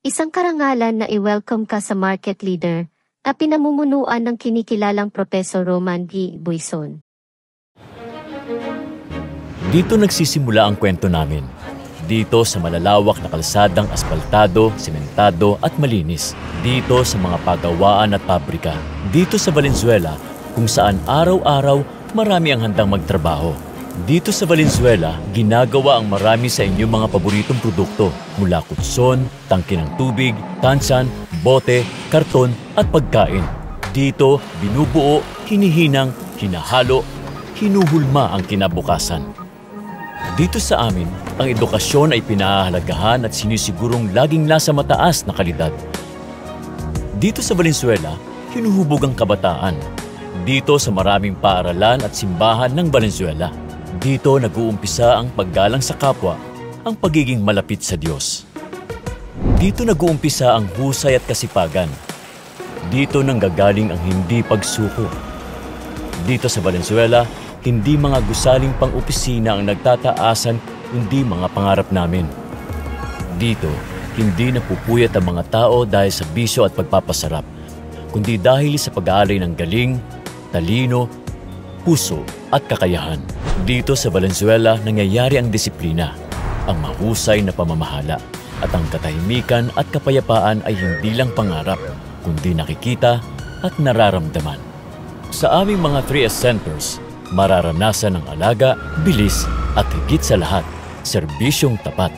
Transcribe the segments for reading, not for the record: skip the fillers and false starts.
Isang karangalan na i-welcome ka sa market leader na pinamumunuan ng kinikilalang Professor Roman D. Buison. Dito nagsisimula ang kwento namin. Dito sa malalawak na kalsadang asfaltado, sementado at malinis. Dito sa mga pagawaan at pabrika. Dito sa Valenzuela kung saan araw-araw marami ang handang magtrabaho. Dito sa Valenzuela, ginagawa ang marami sa inyong mga paboritong produkto mula kutson, tangke ng tubig, tansan, bote, karton at pagkain. Dito, binubuo, hinihinang, hinahalo, hinuhulma ang kinabukasan. Dito sa amin, ang edukasyon ay pinahahalagahan at sinisigurong laging nasa mataas na kalidad. Dito sa Valenzuela, hinuhubog ang kabataan. Dito sa maraming paaralan at simbahan ng Valenzuela. Dito nag-uumpisa ang paggalang sa kapwa, ang pagiging malapit sa Diyos. Dito nag-uumpisa ang husay at kasipagan. Dito nanggagaling ang hindi pagsuko. Dito sa Valenzuela, hindi mga gusaling pang-opisina ang nagtataasan, kundi mga pangarap namin. Dito, hindi napupuyat ang mga tao dahil sa bisyo at pagpapasarap, kundi dahil sa pag-aalay ng galing, talino, puso at kakayahan. Dito sa Valenzuela, nangyayari ang disiplina, ang mahusay na pamamahala, at ang katahimikan at kapayapaan ay hindi lang pangarap, kundi nakikita at nararamdaman. Sa aming mga 3S centers, mararanasan ang alaga, bilis at higit sa lahat, serbisyong tapat.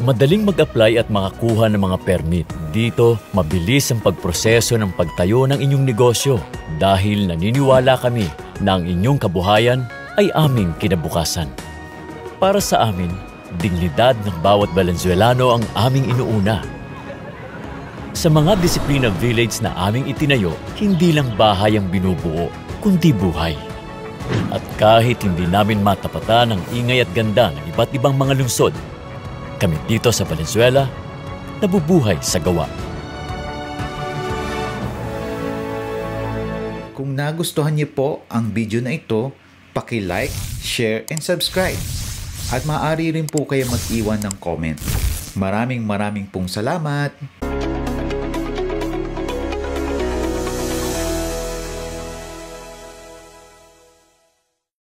Madaling mag-apply at makakuha ng mga permit. Dito, mabilis ang pagproseso ng pagtayo ng inyong negosyo dahil naniniwala kami na ang inyong kabuhayan ay aming kinabukasan. Para sa amin, dignidad ng bawat Valenzuelano ang aming inuuna. Sa mga disiplina village na aming itinayo, hindi lang bahay ang binubuo, kundi buhay. At kahit hindi namin matapatan ang ingay at ganda ng iba't ibang mga lungsod, kami dito sa Valenzuela, nabubuhay sa gawa. Kung nagustuhan niyo po ang video na ito, paki-like, share, and subscribe. At maaari rin po kayo mag-iwan ng comment. Maraming pong salamat!